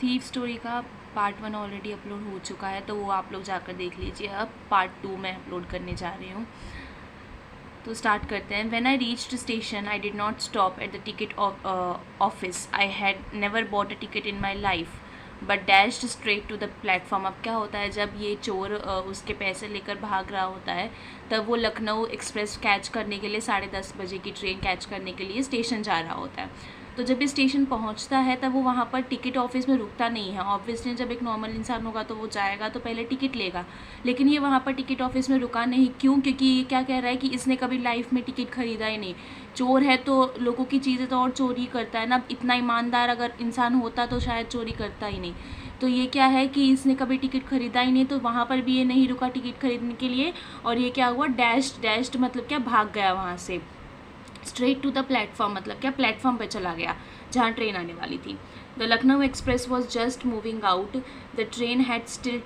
Thief story का part 1 already upload हो चुका है, तो वो आप लोग जाकर देख लीजिए। अब पार्ट 2 मैं अपलोड करने जा रही हूँ, तो स्टार्ट करते हैं। When I reached station I did not stop at the ticket office. I had never bought a ticket in my life but dashed straight to the platform. अब क्या होता है, जब ये चोर उसके पैसे लेकर भाग रहा होता है, तब वो लखनऊ एक्सप्रेस कैच करने के लिए 10:30 बजे की ट्रेन कैच करने के लिए स्टेशन जा रहा होता है। तो जब ये स्टेशन पहुंचता है तब वो वहाँ पर टिकट ऑफिस में रुकता नहीं है। ऑब्वियसली जब एक नॉर्मल इंसान होगा तो वो जाएगा तो पहले टिकट लेगा, लेकिन ये वहाँ पर टिकट ऑफिस में रुका नहीं। क्यों? क्योंकि ये क्या कह रहा है कि इसने कभी लाइफ में टिकट खरीदा ही नहीं। चोर है तो लोगों की चीज़ें तो और चोरी करता है ना। इतना ईमानदार अगर इंसान होता तो शायद चोरी करता ही नहीं। तो ये क्या है कि इसने कभी टिकट खरीदा ही नहीं, तो वहाँ पर भी ये नहीं रुका टिकट खरीदने के लिए। और ये क्या हुआ, डैश्ड मतलब क्या, भाग गया वहाँ से। स्ट्रेट टू द प्लेटफॉर्म मतलब क्या, प्लेटफॉर्म पे चला गया जहाँ ट्रेन आने वाली थी। The Lucknow express was just moving out. The train had still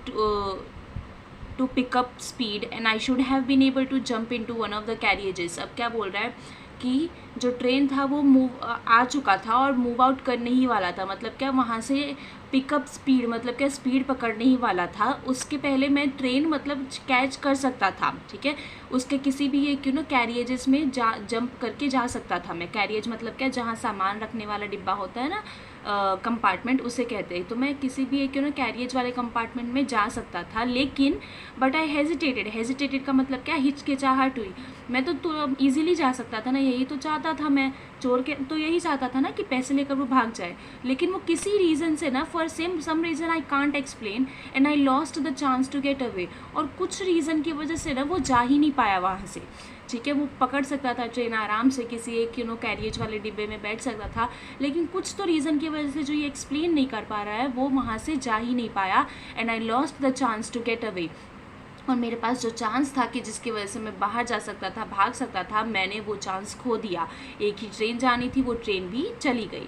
to pick up speed and I should have been able to jump into one of the carriages. अब क्या बोल रहा है कि जो ट्रेन था वो आ चुका था और मूव आउट करने ही वाला था। मतलब क्या, वहाँ से पिकअप स्पीड मतलब क्या, स्पीड पकड़ने ही वाला था। उसके पहले मैं ट्रेन मतलब कैच कर सकता था, ठीक है। उसके किसी भी एक कैरियजेस में जंप करके जा सकता था मैं। कैरियज मतलब क्या, जहाँ सामान रखने वाला डिब्बा होता है ना, कंपार्टमेंट, उसे कहते हैं। तो मैं किसी भी एक कैरियज वाले कंपार्टमेंट में जा सकता था, लेकिन बट आई हेजिटेटेड का मतलब क्या, हिचकिचाहट हुई। मैं तो ईजिली जा सकता था ना, यही तो चाहता था मैं। चोर के तो यही चाहता था ना कि पैसे लेकर वो भाग जाए, लेकिन वो किसी रीज़न से ना, for some reason I can't explain and I lost the chance to get away. और कुछ रीज़न की वजह से ना वो जा ही नहीं पाया वहाँ से, ठीक है। वो पकड़ सकता था ट्रेन आराम से, किसी एक कैरियज वाले डिब्बे में बैठ सकता था, लेकिन कुछ तो रीज़न की वजह से जो ये एक्सप्लेन नहीं कर पा रहा है, वो वहाँ से जा ही नहीं पाया। And I lost the chance to get away. और मेरे पास जो चांस था कि जिसकी वजह से मैं बाहर जा सकता था, भाग सकता था, मैंने वो चांस खो दिया। एक ही ट्रेन जानी थी, वो ट्रेन भी चली गई।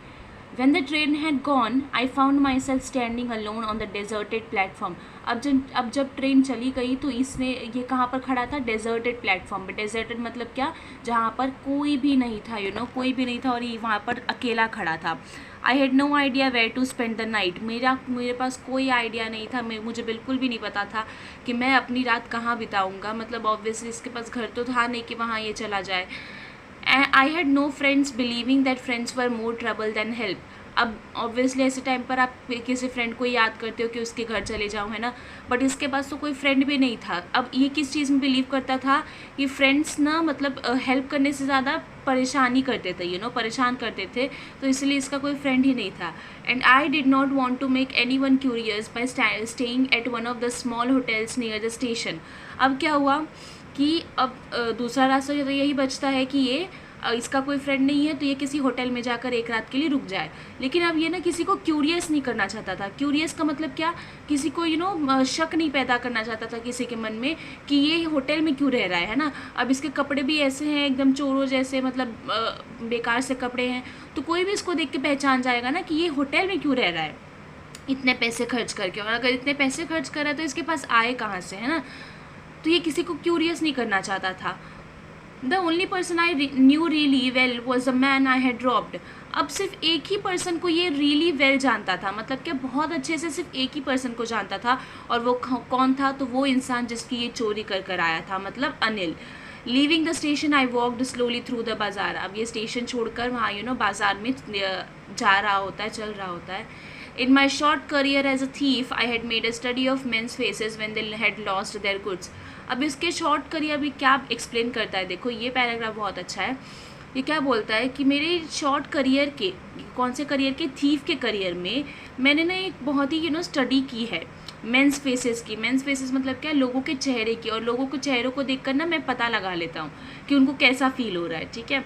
When the train had gone, I found myself standing alone on the deserted platform. अब जब ट्रेन चली गई तो इसने ये कहाँ पर खड़ा था, डेजर्टेड प्लेटफॉर्म पे। डेजर्टेड मतलब क्या, जहाँ पर कोई भी नहीं था, कोई भी नहीं था, और ये वहाँ पर अकेला खड़ा था। I had no idea where to spend the night. मेरे पास कोई आइडिया नहीं था, मुझे बिल्कुल भी नहीं पता था कि मैं अपनी रात कहाँ बिताऊँगा। मतलब ऑब्वियसली इसके पास घर तो था नहीं कि वहाँ ये चला जाए। I had no friends, believing that friends were more trouble than help. अब ऑब्वियसली ऐसे टाइम पर आप किसी फ्रेंड को याद करते हो कि उसके घर चले जाऊँ, है ना, बट इसके पास तो कोई फ्रेंड भी नहीं था। अब ये किस चीज़ में बिलीव करता था कि फ्रेंड्स ना मतलब हेल्प करने से ज़्यादा परेशानी करते थे, परेशान करते थे, तो इसलिए इसका कोई फ्रेंड ही नहीं था। And I did not want to make anyone curious by staying at one of the small hotels near the station. अब क्या हुआ कि अब दूसरा रास्ता तो यही बचता है कि ये इसका कोई फ्रेंड नहीं है, तो ये किसी होटल में जाकर एक रात के लिए रुक जाए। लेकिन अब ये ना किसी को क्यूरियस नहीं करना चाहता था। क्यूरियस का मतलब क्या, किसी को शक नहीं पैदा करना चाहता था किसी के मन में कि ये होटल में क्यों रह रहा है ना। अब इसके कपड़े भी ऐसे हैं एकदम चोरों जैसे, मतलब बेकार से कपड़े हैं, तो कोई भी इसको देख के पहचान जाएगा ना कि ये होटल में क्यों रह रहा है इतने पैसे खर्च करके। और अगर इतने पैसे खर्च कर रहा है तो इसके पास आए कहाँ से, है ना। तो ये किसी को क्यूरियस नहीं करना चाहता था। The only person I knew really well was a man I had dropped. अब सिर्फ एक ही पर्सन को ये रियली वेल जानता था, मतलब क्या, बहुत अच्छे से सिर्फ एक ही पर्सन को जानता था। और वो कौन था, तो वो इंसान जिसकी ये चोरी कर आया था, मतलब Anil. Leaving the station I walked slowly through the बाज़ार। अब ये स्टेशन छोड़कर वहाँ बाज़ार में जा रहा होता है, चल रहा होता है। In my short career as a thief, I had made a study of men's faces when they had lost their goods. अब इसके शॉर्ट करियर भी क्या एक्सप्लेन करता है, देखो ये पैराग्राफ बहुत अच्छा है। ये क्या बोलता है कि मेरे शॉर्ट करियर के, कौन से करियर के, थीफ के करियर में मैंने ना एक बहुत ही स्टडी की है मेंस फेसेस की। मेंस फेसेस मतलब क्या, लोगों के चेहरे की। और लोगों के चेहरों को देखकर ना मैं पता लगा लेता हूँ कि उनको कैसा फील हो रहा है, ठीक है।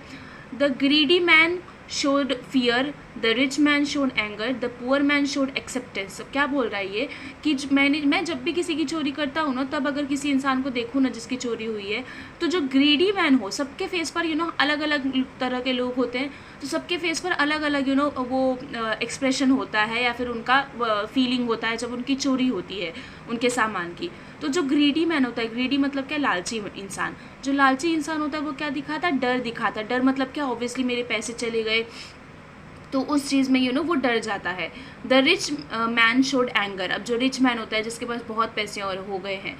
The greedy man showed fear, the rich man showed anger, the poor man showed acceptance। अब क्या बोल रहा है ये कि मैं जब भी किसी की चोरी करता हूँ ना, तब अगर किसी इंसान को देखूँ ना जिसकी चोरी हुई है, तो जो ग्रीडी मैन हो, सबके फेस पर अलग अलग तरह के लोग होते हैं, तो सबके फेस पर अलग अलग वो एक्सप्रेशन होता है, या फिर उनका फीलिंग होता है जब उनकी चोरी होती है उनके सामान की। तो जो ग्रीडी मैन होता है, ग्रीडी मतलब क्या, लालची इंसान। जो लालची इंसान होता है वो क्या दिखाता है, डर दिखाता है। डर मतलब क्या, ऑब्वियसली मेरे पैसे चले गए, तो उस चीज़ में वो डर जाता है। The rich man showed anger. अब जो रिच मैन होता है, जिसके पास बहुत पैसे और हो गए हैं,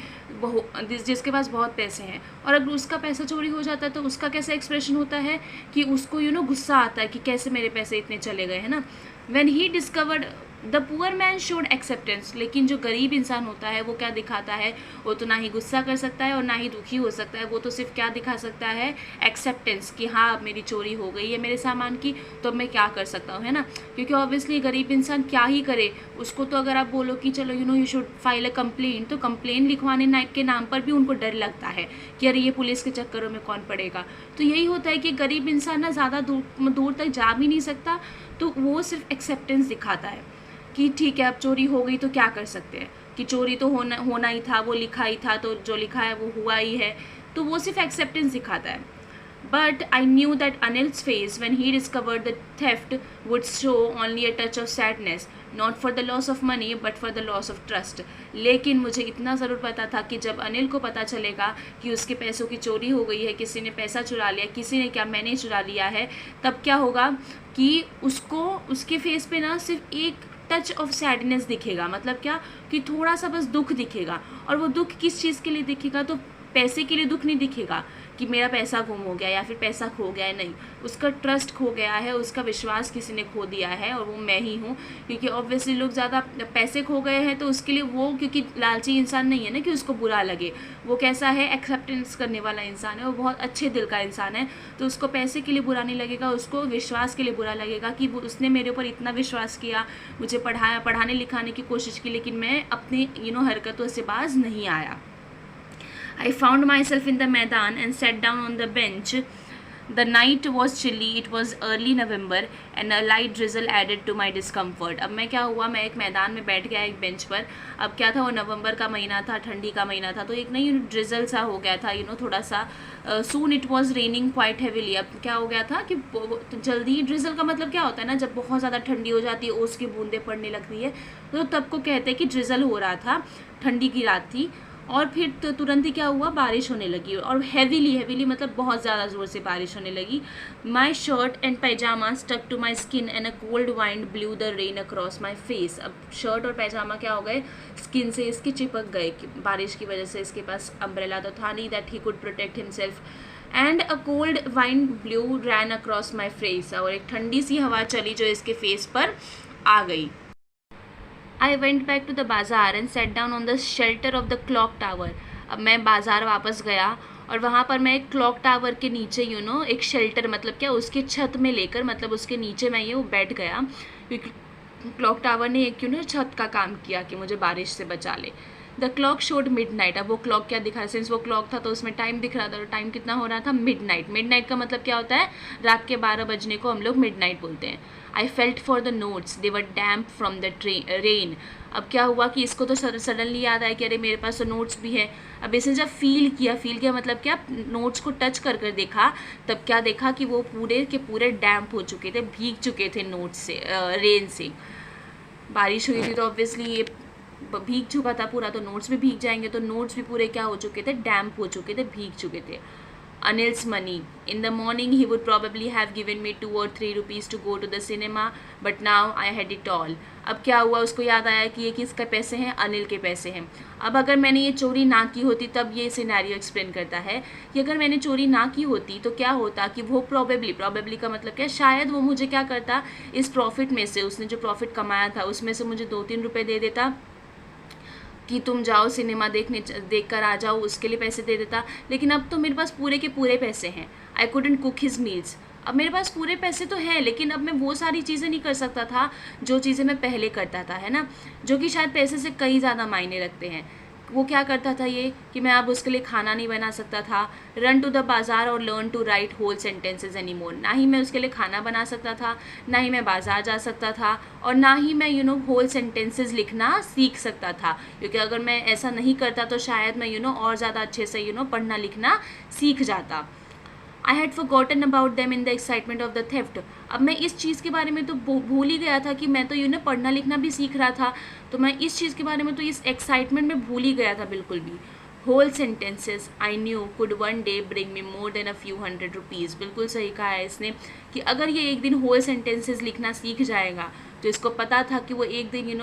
जिसके पास बहुत पैसे हैं, और अगर उसका पैसा चोरी हो जाता है तो उसका कैसा एक्सप्रेशन होता है कि उसको गुस्सा आता है कि कैसे मेरे पैसे इतने चले गए, है ना। When he discovered the poor man showed acceptance. लेकिन जो गरीब इंसान होता है वो क्या दिखाता है, वो तो ना ही गुस्सा कर सकता है और ना ही दुखी हो सकता है, वो तो सिर्फ क्या दिखा सकता है, एक्सेप्टेंस, कि हाँ अब मेरी चोरी हो गई है मेरे सामान की, तो अब मैं क्या कर सकता हूँ, है ना। क्योंकि ऑब्वियसली गरीब इंसान क्या ही करे, उसको तो अगर आप बोलो कि चलो you should file a complaint, तो कंप्लेंट लिखवाने के नाम पर भी उनको डर लगता है कि अरे ये पुलिस के चक्करों में कौन पड़ेगा। तो यही होता है कि गरीब इंसान ना ज़्यादा दूर तक जा भी नहीं सकता, तो वो सिर्फ एक्सेप्टेंस दिखाता है कि ठीक है अब चोरी हो गई तो क्या कर सकते हैं, कि चोरी तो होना ही था, वो लिखा ही था, तो जो लिखा है वो हुआ ही है, तो वो सिर्फ एक्सेप्टेंस दिखाता है। But I knew that Anil's face when he discovered the theft would show only a touch of sadness, not for the loss of money but for the loss of trust. लेकिन मुझे इतना ज़रूर पता था कि जब अनिल को पता चलेगा कि उसके पैसों की चोरी हो गई है, किसी ने पैसा चुरा लिया, किसी ने क्या, मैंने चुरा लिया है, तब क्या होगा कि उसको उसके फेस पे ना सिर्फ एक टच ऑफ सैडनेस दिखेगा। मतलब क्या, कि थोड़ा सा बस दुख दिखेगा। और वो दुख किस चीज़ के लिए दिखेगा, तो पैसे के लिए दुख नहीं दिखेगा कि मेरा पैसा गुम हो गया या फिर पैसा खो गया है, नहीं, उसका ट्रस्ट खो गया है, उसका विश्वास किसी ने खो दिया है, और वो मैं ही हूँ। क्योंकि ऑब्वियसली लोग ज़्यादा पैसे खो गए हैं तो उसके लिए वो, क्योंकि लालची इंसान नहीं है ना कि उसको बुरा लगे, वो कैसा है, एक्सेप्टेंस करने वाला इंसान है, वो बहुत अच्छे दिल का इंसान है, तो उसको पैसे के लिए बुरा नहीं लगेगा, उसको विश्वास के लिए बुरा लगेगा कि उसने मेरे ऊपर इतना विश्वास किया, मुझे पढ़ाने लिखाने की कोशिश की, लेकिन मैं अपनी हरकतों से बाज नहीं आया। I found myself in the Maidan and sat down on the bench. The night was chilly, it was early November and a light drizzle added to my discomfort. अब मैं क्या हुआ, मैं एक मैदान में बैठ गया एक बेंच पर। अब क्या था, वो नवंबर का महीना था, ठंडी का महीना था, तो एक ना ड्रिजल सा हो गया था, थोड़ा सा। Soon it was raining quite heavily. अब क्या हो गया था कि तो जल्दी, ड्रिजल का मतलब क्या होता है ना, जब बहुत ज़्यादा ठंडी हो जाती है, ओस की बूंदें पड़ने लगती है, तो तब को कहते हैं कि ड्रिजल हो रहा था, ठंडी की रात थी। और फिर तो तुरंत ही क्या हुआ, बारिश होने लगी, और हैवीली मतलब बहुत ज़्यादा ज़ोर से बारिश होने लगी। My shirt and pyjama stuck to my skin and a cold wind blew the rain across my face. अब शर्ट और पैजामा क्या हो गए, स्किन से इसके चिपक गए बारिश की वजह से। इसके पास अम्ब्रेला तो था नहीं that he could protect himself. And a cold wind blew rain across my face. और एक ठंडी सी हवा चली जो इसके फेस पर आ गई। I went back to the bazaar and sat down on the shelter of the clock tower. अब मैं बाज़ार वापस गया और वहाँ पर मैं एक क्लॉक टावर के नीचे एक शेल्टर, मतलब क्या, उसके छत में लेकर, मतलब उसके नीचे मैं वो बैठ गया, क्योंकि क्लॉक टावर ने एक छत का काम किया कि मुझे बारिश से बचा ले। The clock showed midnight. अब वो क्लॉक क्या दिखा, सिंस वो क्लॉक था तो उसमें टाइम दिख रहा था, और टाइम कितना हो रहा था, मिडनाइट। मिडनाइट का मतलब क्या होता है, रात के 12 बजने को हम लोग मिडनाइट बोलते हैं। I felt for the notes, they were damp from the rain. अब क्या हुआ कि इसको तो सडनली याद आया कि अरे मेरे पास तो नोट्स भी है। अब इसने जब फील किया मतलब क्या, नोट्स को टच कर देखा, तब क्या देखा कि वो पूरे के पूरे डैम्प हो चुके थे, भीग चुके थे नोट्स से, रेन से। बारिश हुई थी तो ऑब्वियसली ये भीग चुका था पूरा, तो नोट्स भी भीग जाएंगे, तो नोट्स भी पूरे क्या हो चुके थे, डैम्प हो चुके थे, भीग चुके थे। Anil's money. In the morning he would probably have given me 2 or 3 rupees to go to the cinema, but now I had it all. अब क्या हुआ, उसको याद आया कि ये किसके पैसे हैं, अनिल के पैसे हैं। अब अगर मैंने ये चोरी ना की होती, तब ये सिनेरियो एक्सप्लेन करता है कि अगर मैंने चोरी ना की होती तो क्या होता कि वो प्रॉबेबली का मतलब क्या, शायद वो मुझे क्या करता, इस प्रॉफिट में से, उसने जो प्रॉफिट कमाया था उसमें से मुझे 2-3 रुपये दे देता कि तुम जाओ सिनेमा देख कर आ जाओ, उसके लिए पैसे दे देता। लेकिन अब तो मेरे पास पूरे के पूरे पैसे हैं। I couldn't cook his meals. अब मेरे पास पूरे पैसे तो हैं, लेकिन अब मैं वो सारी चीज़ें नहीं कर सकता था जो चीज़ें मैं पहले करता था, है ना, जो कि शायद पैसे से कई ज़्यादा मायने रखते हैं। वो क्या करता था ये कि मैं अब उसके लिए खाना नहीं बना सकता था, रन टू द बाज़ार और learn to write whole sentences any more. ना ही मैं उसके लिए खाना बना सकता था, ना ही मैं बाज़ार जा सकता था, और ना ही मैं होल सेंटेंसेज लिखना सीख सकता था, क्योंकि अगर मैं ऐसा नहीं करता तो शायद मैं और ज़्यादा अच्छे से पढ़ना लिखना सीख जाता। I had forgotten about them in the excitement of the theft. अब मैं इस चीज़ के बारे में तो भूल ही गया था कि मैं तो पढ़ना लिखना भी सीख रहा था, तो मैं इस चीज़ के बारे में तो इस एक्साइटमेंट में भूल ही गया था बिल्कुल भी। Whole sentences I knew could one day bring me more than a few hundred rupees. बिल्कुल सही कहा है इसने कि अगर ये एक दिन होल सेंटेंसेस लिखना सीख जाएगा तो इसको पता था कि वो एक दिन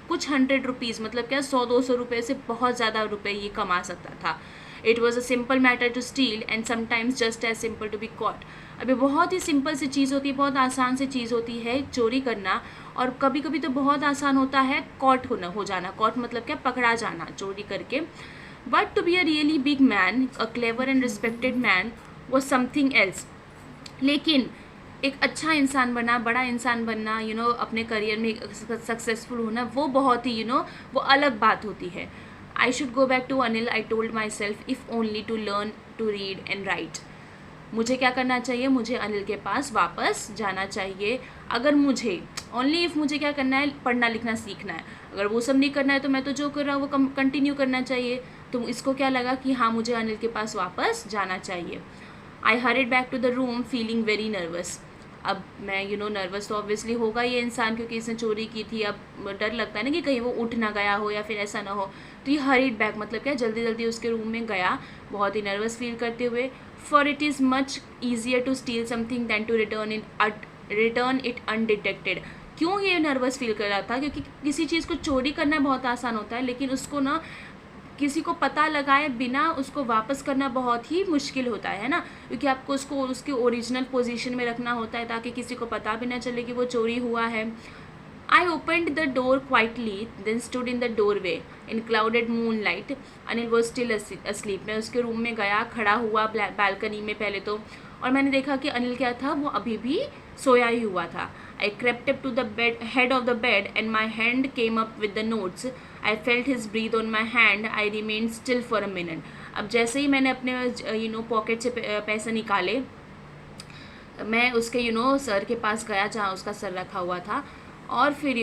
कुछ 100 रुपीज़ मतलब क्या 100-200 रुपये से बहुत ज़्यादा रुपये ये कमा सकता था। It was a simple matter to steal and sometimes just as simple to be caught. अभी बहुत ही सिंपल सी चीज़ होती है, बहुत आसान सी चीज़ होती है चोरी करना, और कभी कभी तो बहुत आसान होता है कॉट हो जाना। कॉट मतलब क्या, पकड़ा जाना चोरी करके। But to be a really big man, a clever and respected man was something else. लेकिन एक अच्छा इंसान बनना, बड़ा इंसान बनना, अपने करियर में सक्सेसफुल होना, वो बहुत ही वो अलग बात होती है। I should go back to Anil, I told myself, if only to learn to read and write. मुझे क्या करना चाहिए, मुझे अनिल के पास वापस जाना चाहिए। अगर मुझे ओनली इफ़ मुझे क्या करना है, पढ़ना लिखना सीखना है। अगर वो सब नहीं करना है तो मैं तो जो कर रहा हूँ वो कंटिन्यू करना चाहिए। तो इसको क्या लगा कि हाँ, मुझे अनिल के पास वापस जाना चाहिए। I hurried back to the room feeling very nervous. अब मैं नर्वस तो ऑब्वियसली होगा ये इंसान, क्योंकि इसने चोरी की थी। अब डर लगता है ना कि कहीं वो उठ ना गया हो या फिर ऐसा ना हो। तो ये हरिड बैक मतलब क्या, जल्दी जल्दी उसके रूम में गया, बहुत ही नर्वस फील करते हुए। For it is much easier to steal something than to return it undetected. क्यों ये नर्वस फील कर रहा था, क्योंकि किसी चीज़ को चोरी करना बहुत आसान होता है, लेकिन उसको किसी को पता लगाए बिना उसको वापस करना बहुत ही मुश्किल होता है ना, क्योंकि आपको उसको उसके ओरिजिनल पोजीशन में रखना होता है ताकि किसी को पता भी ना चले कि वो चोरी हुआ है। I opened the door quietly then stood in the doorway in clouded moonlight. Anil was still asleep. मैं उसके रूम में गया, खड़ा हुआ बालकनी में पहले तो, और मैंने देखा कि अनिल क्या था, वो अभी भी सोया ही हुआ था। I crept up to the head of the bed and my hand came up with the notes. I felt his breath on my hand. I remained still for a minute. अब जैसे ही मैंने अपने पॉकेट से पैसे निकाले, मैं उसके sir के पास गया जहाँ उसका सर रखा हुआ था, और फिर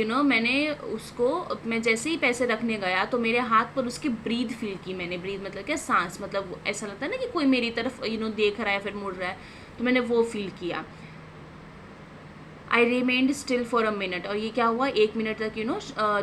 मैं जैसे ही पैसे रखने गया तो मेरे हाथ पर उसकी ब्रीथ फील की मैंने। ब्रीथ मतलब क्या, सांस, मतलब ऐसा लगता है ना कि कोई मेरी तरफ देख रहा है फिर मुड़ रहा है, तो मैंने वो फील किया। I remained still for a minute. और ये क्या हुआ, 1 मिनट तक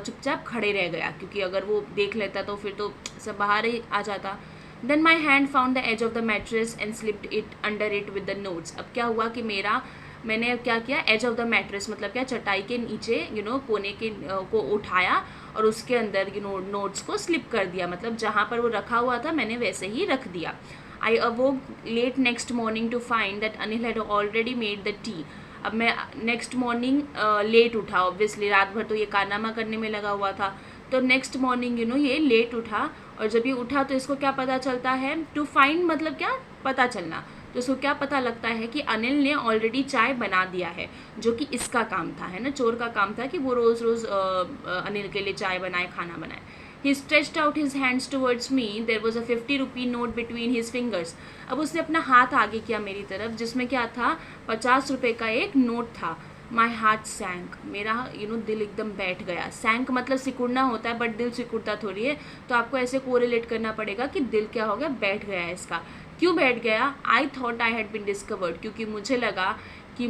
चुपचाप खड़े रह गया, क्योंकि अगर वो देख लेता तो फिर तो सब बाहर ही आ जाता। Then my hand found the edge of the mattress and slipped it under it with the notes. अब क्या हुआ कि मैंने क्या किया, एज ऑफ द मैट्रेस मतलब क्या, चटाई के नीचे कोने के को उठाया और उसके अंदर नोट्स को स्लिप कर दिया, मतलब जहाँ पर वो रखा हुआ था मैंने वैसे ही रख दिया। I awoke late next morning to find that Anil had already made the tea. अब मैं नेक्स्ट मॉर्निंग लेट उठा, ऑब्वियसली रात भर तो ये कारनामा करने में लगा हुआ था, तो नेक्स्ट मॉर्निंग ये लेट उठा। और जब ये उठा तो इसको क्या पता चलता है, टू फाइंड मतलब क्या, पता चलना। तो इसको क्या पता लगता है कि अनिल ने ऑलरेडी चाय बना दिया है, जो कि इसका काम था, है ना, चोर का काम था कि वो रोज़ रोज़ अनिल के लिए चाय बनाए, खाना बनाए। He stretched out his hands towards me. There was a 50 rupee note between his fingers. अब उसने अपना हाथ आगे किया मेरी तरफ, जिसमें क्या था, 50 रुपये का एक नोट था। My heart sank. मेरा दिल एकदम बैठ गया। सैंक मतलब सिकुड़ना होता है, बट दिल सिकुड़ता थोड़ी है, तो आपको ऐसे कोरिलेट करना पड़ेगा कि दिल क्या हो गया, बैठ गया है इसका। क्यों बैठ गया? I thought I had been discovered. क्योंकि मुझे लगा कि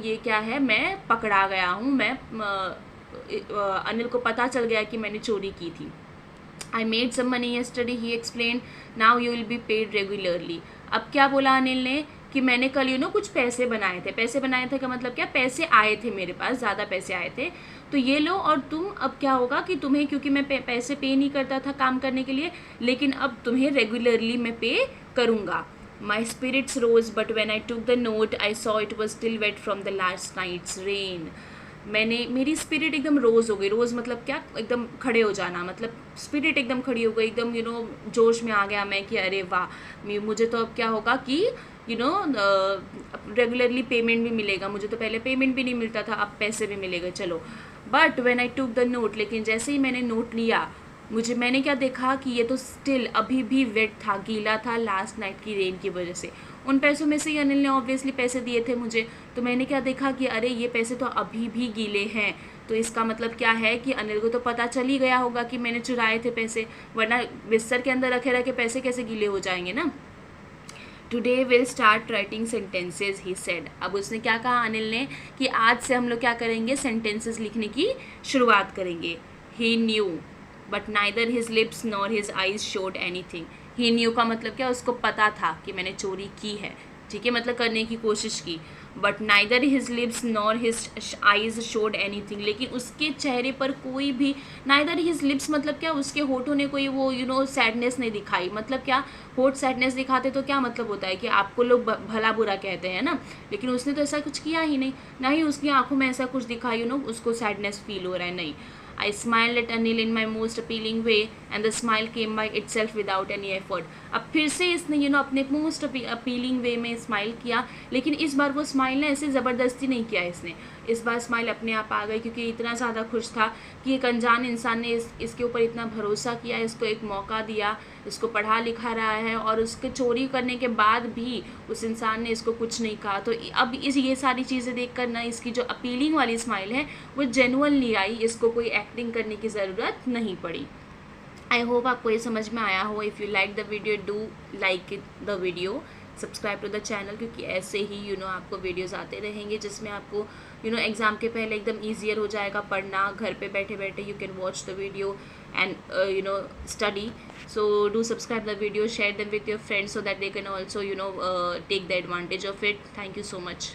ये क्या है, मैं पकड़ा गया हूँ, अनिल को पता चल गया कि मैंने चोरी की थी। I made some money yesterday, he explained. Now you will be paid regularly. अब क्या बोला अनिल ने कि मैंने कल कुछ पैसे बनाए थे। पैसे बनाए थे का मतलब क्या, पैसे आए थे मेरे पास, ज़्यादा पैसे आए थे, तो ये लो और तुम, अब क्या होगा कि तुम्हें, क्योंकि मैं पैसे पे नहीं करता था काम करने के लिए, लेकिन अब तुम्हें रेगुलरली मैं पे करूँगा। My spirits rose, but when I took the note, I saw it was still wet from the last night's rain. मेरी स्पिरिट एकदम रोज़ हो गई। रोज़ मतलब क्या, एकदम खड़े हो जाना, मतलब स्पिरिट एकदम खड़ी हो गई, एकदम जोश में आ गया मैं कि अरे वाह, मुझे तो अब क्या होगा कि रेगुलरली पेमेंट भी मिलेगा। मुझे तो पहले पेमेंट भी नहीं मिलता था, अब पैसे भी मिलेगा, चलो। But when I took the note, लेकिन जैसे ही मैंने नोट लिया, मैंने क्या देखा कि ये तो स्टिल अभी भी वेट था, गीला था लास्ट नाइट की रेन की वजह से। उन पैसों में से ही अनिल ने ऑब्वियसली पैसे दिए थे मुझे, तो मैंने क्या देखा कि अरे ये पैसे तो अभी भी गीले हैं, तो इसका मतलब क्या है कि अनिल को तो पता चल ही गया होगा कि मैंने चुराए थे पैसे, वरना बिस्तर के अंदर रखे रखे पैसे कैसे गीले हो जाएंगे ना। Today will start writing sentences, he said. अब उसने क्या कहा अनिल ने कि आज से हम लोग क्या करेंगे, सेंटेंसेस लिखने की शुरुआत करेंगे। He knew but neither his lips nor his eyes showed anything. He knew का मतलब क्या, उसको पता था कि मैंने चोरी की है, ठीक है, मतलब करने की कोशिश की। But neither his lips nor his eyes showed anything, लेकिन उसके चेहरे पर कोई भी, नाइदर हिज लिप्स मतलब क्या, उसके होठों ने कोई वो सैडनेस नहीं दिखाई। मतलब क्या, होठ सैडनेस दिखाते तो क्या मतलब होता है कि आपको लोग भला बुरा कहते हैं ना, लेकिन उसने तो ऐसा कुछ किया ही नहीं, ना ही उसकी आंखों में ऐसा कुछ दिखा उसको सैडनेस फील हो रहा है, नहीं। I smiled at Anil in my most appealing way and the smile came by itself without any effort. अब फिर से इसने अपने मोस्ट अपीलिंग वे में स्माइल किया, लेकिन इस बार वो स्माइल ने ऐसे ज़बरदस्ती नहीं किया इसने, इस बार स्माइल अपने आप आ गई, क्योंकि इतना ज़्यादा खुश था कि एक अनजान इंसान ने इसके ऊपर इतना भरोसा किया, इसको एक मौका दिया, इसको पढ़ा लिखा रहा है, और उसके चोरी करने के बाद भी उस इंसान ने इसको कुछ नहीं कहा। तो अब ये सारी चीज़ें देख कर ना इसकी जो अपीलिंग वाली स्माइल है वो जेन्युइनली आई, इसको कोई एक्टिंग करने की ज़रूरत नहीं पड़ी। आई होप आपको ये समझ में आया हो। If you like the video, do like the video, subscribe to the channel, क्योंकि ऐसे ही आपको वीडियोस आते रहेंगे जिसमें आपको एग्ज़ाम के पहले एकदम ईजियर हो जाएगा पढ़ना, घर पे बैठे बैठे you can watch the video and study. So do subscribe the video, share them with your friends so that they can also take the advantage of it. Thank you so much.